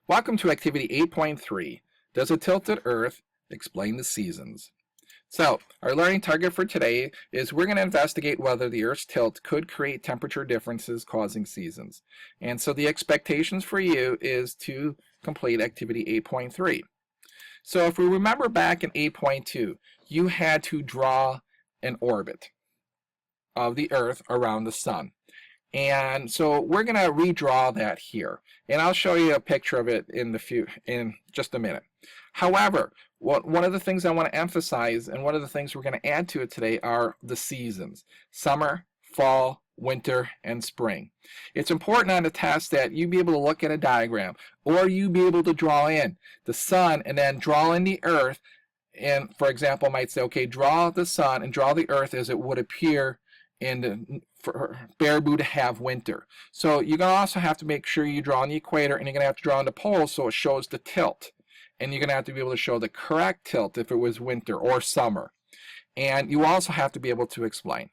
Welcome to Activity 8.3. Does a tilted Earth explain the seasons? So, our learning target for today is we're going to investigate whether the Earth's tilt could create temperature differences causing seasons. And so the expectations for you is to complete Activity 8.3. So if we remember back in 8.2, you had to draw an orbit of the Earth around the Sun. And so we're going to redraw that here, and I'll show you a picture of it in just a minute. However, one of the things I want to emphasize, and one of the things we're going to add to it today, are the seasons: summer, fall, winter, and spring. It's important on the test that you be able to look at a diagram, or you be able to draw in the sun and then draw in the Earth. And for example, I might say, okay, draw the sun and draw the Earth as it would appear for Baraboo to have winter. So you're going to also have to make sure you draw on the equator, and you're going to have to draw on the poles so it shows the tilt. And you're going to have to be able to show the correct tilt if it was winter or summer. And you also have to be able to explain.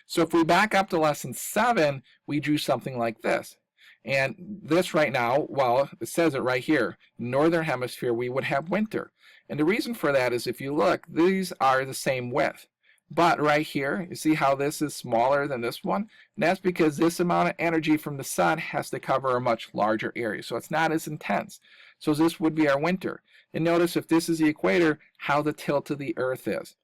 So if we back up to lesson 7, we drew something like this. And this right now, well, it says it right here, northern hemisphere, we would have winter. And the reason for that is if you look, these are the same width. But right here, you see how this is smaller than this one? And that's because this amount of energy from the sun has to cover a much larger area. So it's not as intense. So this would be our winter. And notice if this is the equator, how the tilt of the Earth is.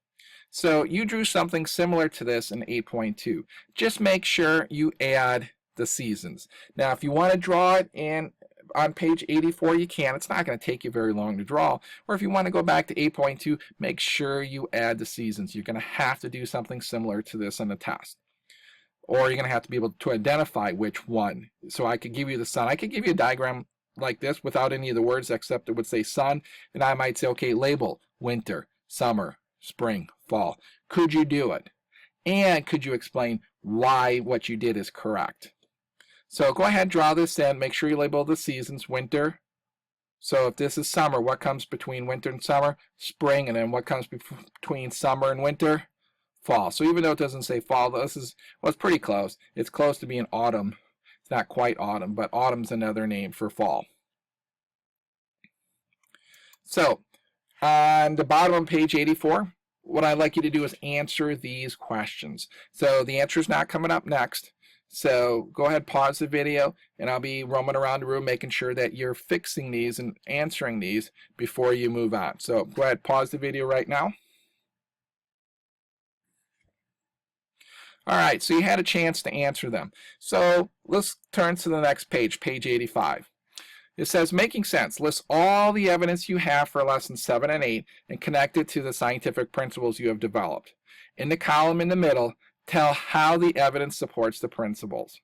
So you drew something similar to this in 8.2. Just make sure you add the seasons. Now, if you want to draw it on page 84, you can. It's not going to take you very long to draw. Or if you want to go back to 8.2, make sure you add the seasons. You're going to have to do something similar to this on the test. Or you're going to have to be able to identify which one. So I could give you the sun. I could give you a diagram like this without any of the words except it would say sun. And I might say, okay, label winter, summer, spring, fall. Could you do it? And could you explain why what you did is correct? So go ahead, draw this in. Make sure you label the seasons: winter. So if this is summer, what comes between winter and summer? Spring. And then what comes between summer and winter? Fall. So even though it doesn't say fall, this is, well, it's pretty close. It's close to being autumn. It's not quite autumn, but autumn's another name for fall. So on the bottom of page 84, what I'd like you to do is answer these questions. So the answer is not coming up next. So go ahead, pause the video, and I'll be roaming around the room making sure that you're fixing these and answering these before you move on. So go ahead, pause the video right now. All right, so you had a chance to answer them. So let's turn to the next page, page 85. It says, making sense. List all the evidence you have for lessons 7 and 8 and connect it to the scientific principles you have developed. In the column in the middle, tell how the evidence supports the principles.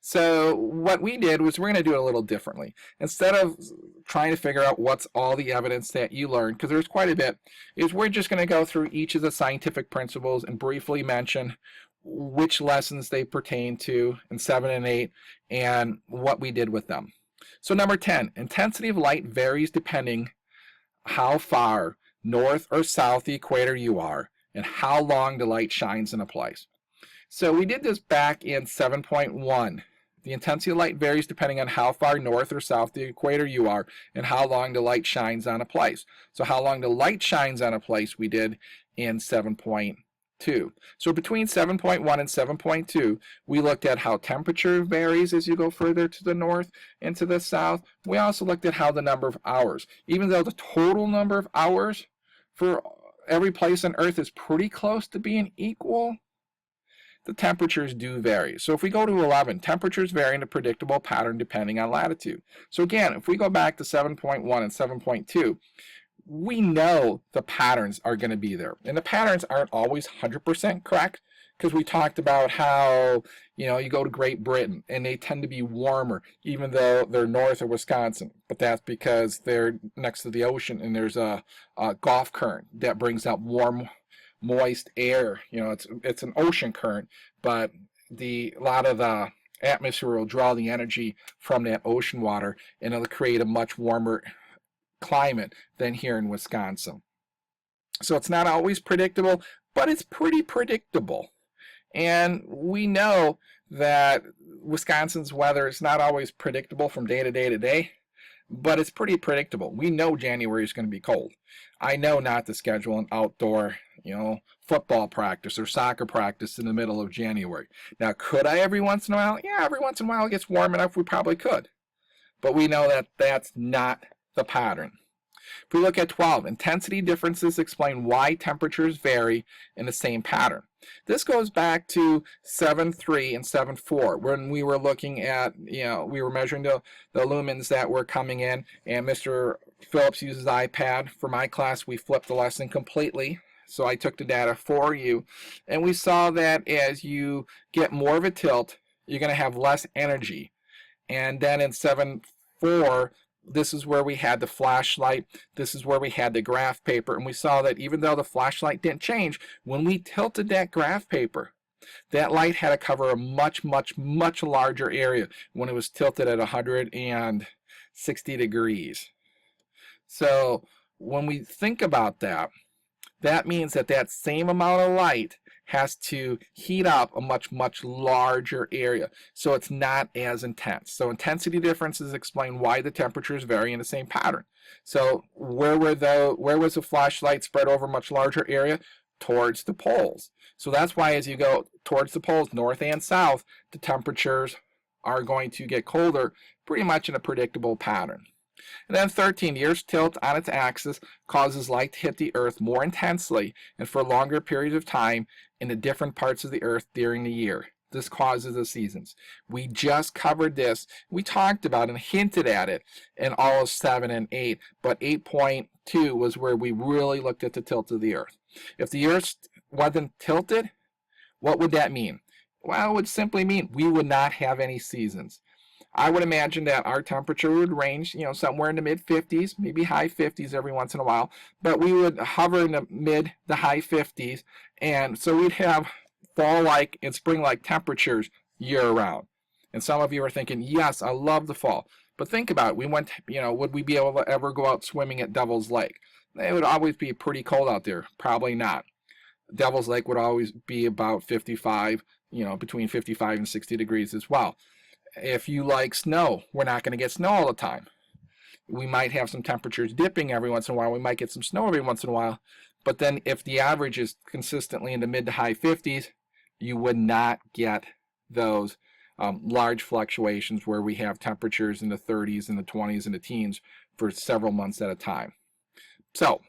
So what we did was we're going to do it a little differently. Instead of trying to figure out what's all the evidence that you learned, because there's quite a bit, is we're just going to go through each of the scientific principles and briefly mention which lessons they pertain to in 7 and 8 and what we did with them. So number 10, intensity of light varies depending how far north or south the equator you are and how long the light shines in a place. So we did this back in 7.1. The intensity of light varies depending on how far north or south the equator you are and how long the light shines on a place. So how long the light shines on a place we did in 7.2. So between 7.1 and 7.2, we looked at how temperature varies as you go further to the north and to the south. We also looked at how the number of hours, even though the total number of hours for every place on Earth is pretty close to being equal, the temperatures do vary. So if we go to 11, temperatures vary in a predictable pattern depending on latitude. So again, if we go back to 7.1 and 7.2, we know the patterns are going to be there. And the patterns aren't always 100% correct, because we talked about how, you go to Great Britain and they tend to be warmer even though they're north of Wisconsin. But that's because they're next to the ocean and there's a Gulf current that brings out warm, moist air. It's an ocean current, but a lot of the atmosphere will draw the energy from that ocean water, and it'll create a much warmer climate than here in Wisconsin. So it's not always predictable, but it's pretty predictable. And we know that Wisconsin's weather is not always predictable from day to day to day, but it's pretty predictable. We know January is going to be cold. I know not to schedule an outdoor, football practice or soccer practice in the middle of January. Now, could I every once in a while? Yeah, every once in a while it gets warm enough, we probably could. But we know that that's not the pattern. If we look at 12, intensity differences explain why temperatures vary in the same pattern. This goes back to 7.3 and 7.4 when we were looking at, we were measuring the lumens that were coming in, and Mr. Phillips uses iPad. For my class, we flipped the lesson completely. So I took the data for you, and we saw that as you get more of a tilt, you're going to have less energy. And then in 7.4, this is where we had the flashlight, this is where we had the graph paper, and we saw that even though the flashlight didn't change, when we tilted that graph paper, that light had to cover a much, much, much larger area when it was tilted at 160 degrees. So when we think about that, that means that that same amount of light has to heat up a much, much larger area. So it's not as intense. So intensity differences explain why the temperatures vary in the same pattern. So where was the flashlight spread over a much larger area? Towards the poles. So that's why as you go towards the poles, north and south, the temperatures are going to get colder pretty much in a predictable pattern. And then 13, the Earth's tilt on its axis causes light to hit the Earth more intensely and for longer periods of time in the different parts of the Earth during the year. This causes the seasons. We just covered this. We talked about and hinted at it in all of 7 and 8, but 8.2 was where we really looked at the tilt of the Earth. If the Earth wasn't tilted, what would that mean? Well, it would simply mean we would not have any seasons. I would imagine that our temperature would range, somewhere in the mid-50s, maybe high 50s every once in a while, but we would hover in the high 50s, and so we'd have fall-like and spring-like temperatures year-round. And some of you are thinking, yes, I love the fall. But think about it. Would we be able to ever go out swimming at Devil's Lake? It would always be pretty cold out there. Probably not. Devil's Lake would always be about 55, between 55 and 60 degrees as well. If you like snow, we're not going to get snow all the time. We might have some temperatures dipping every once in a while. We might get some snow every once in a while. But then if the average is consistently in the mid to high 50s, you would not get those large fluctuations where we have temperatures in the 30s and the 20s and the teens for several months at a time. So,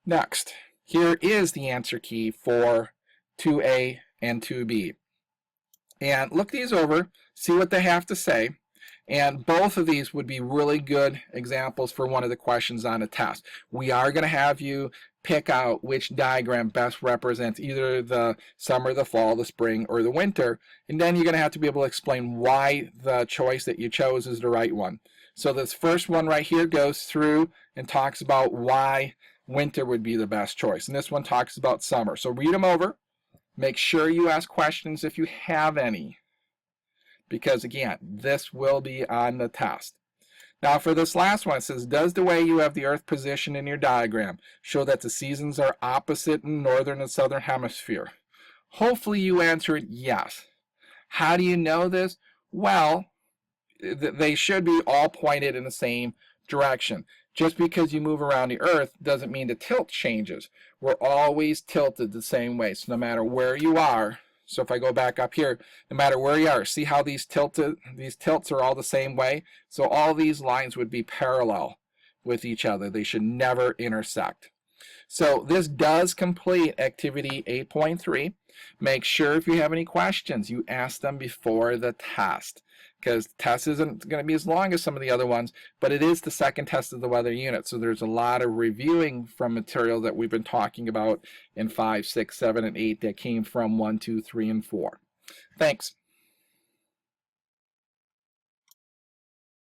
next, here is the answer key for 2A and 2B. And look these over, see what they have to say, and both of these would be really good examples for one of the questions on the test. We are going to have you pick out which diagram best represents either the summer, the fall, the spring, or the winter, and then you're going to have to be able to explain why the choice that you chose is the right one. So this first one right here goes through and talks about why winter would be the best choice, and this one talks about summer. So read them over. Make sure you ask questions if you have any, because again, this will be on the test. Now for this last one, it says, does the way you have the Earth positioned in your diagram show that the seasons are opposite in northern and southern hemisphere? Hopefully you answered yes. How do you know this? Well, they should be all pointed in the same direction. Just because you move around the Earth doesn't mean the tilt changes. We're always tilted the same way. So no matter where you are, so if I go back up here, no matter where you are, see how these tilts are all the same way? So all these lines would be parallel with each other. They should never intersect. So this does complete activity 8.3. Make sure if you have any questions, you ask them before the test, because the test isn't going to be as long as some of the other ones, but it is the second test of the weather unit. So there's a lot of reviewing from material that we've been talking about in 5, 6, 7, and 8 that came from 1, 2, 3, and 4. Thanks.